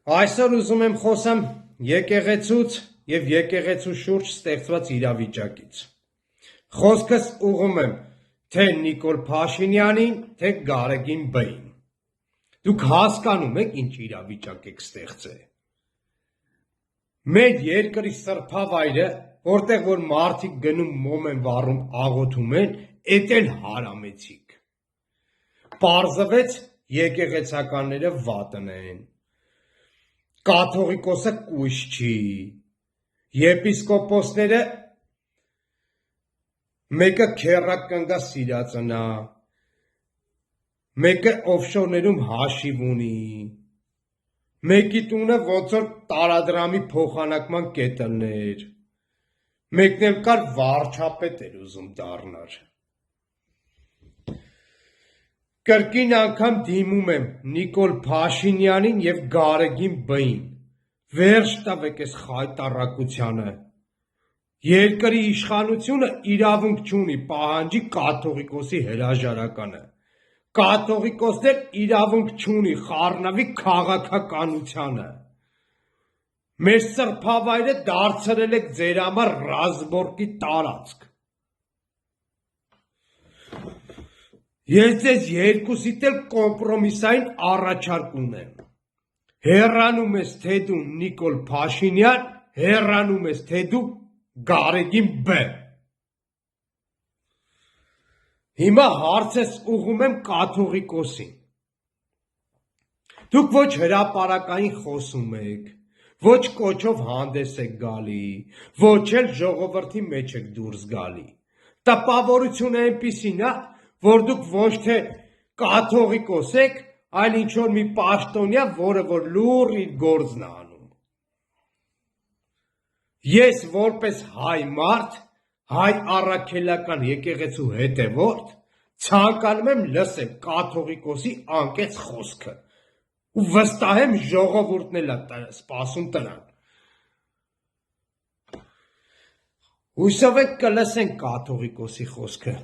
Այսօր ուզում եմ խոսեմ եկեղեցուց և եկեղեցու շուրջ ստեղծված իրավիճակից։ Խոսքս ուղղում եմ թե Նիկոլ Փաշինյանին, թե Գարեգին Բ-ին։ Դուք հասկանում եք ինչ իրավիճակ եք ստեղծել։ Մեր երկրի սրբավայրը, որտեղ որ մարդիկ գնում մոմ են վառում, աղոթում են, էդ էլ հարամեցիք։ Պարզվեց եկեղեցականները վատն են։ Կաթողիկոսը կույս չի, եպիսկոպոսները մեկը քեռակ կնգա սիրածնա, մեկը օֆշորներում հաշիվ ունի, մեկի տունը ոնց որ տարադրամի փոխանակման կետլներ, մեկն էլ կար վարչապետ էր ուզում դառնար։ Կրկին անգամ դիմում եմ Նիկոլ Փաշինյանին և Գարեգին Բ-ին, վերջ տվեք այս խայտառակությանը։ Երկրի իշխանությունը իրավունք չունի պահանջի կաթողիկոսի հրաժարականը։ Կաթողիկոսն իրավունք չունի խառնվի քաղաքականությանը։ Մեր սրբավայրը դարձրել եք ձեր համար ռազմորկի տարածք։ Ես ձեզ երկուսիդ էլ կոմպրոմիսային առաջարկ ունեմ։ Հեռանում ես թե դու Նիկոլ Փաշինյան, հեռանում ես թե դու Գարեգին Բ։ Հիմա հարցս ուղղում եմ կաթողիկոսին։ Դուք ոչ հրապարակային խոսում եք, ոչ կոչով հանդես եք գալի, ոչ էլ ժողովրդի մեջ եք դուրս գալի։ Տպավորությունը այնպիսին է, որ դուք ոչ թե կաթողիկոս եք, այլ ինչ-որ մի պաշտոնյա, որը որ լուռ իր գործն է անում։ Ես որպես հայ մարդ, հայ առաքելական եկեղեցու հետևորդ, ցանկանում եմ լսել կաթողիկոսի անկեղծ խոսքը ու վստահ եմ ժողովուրդն էլ է սպասում տրան։ Հուսով ենք կլսենք կաթողիկոսի խոսքը։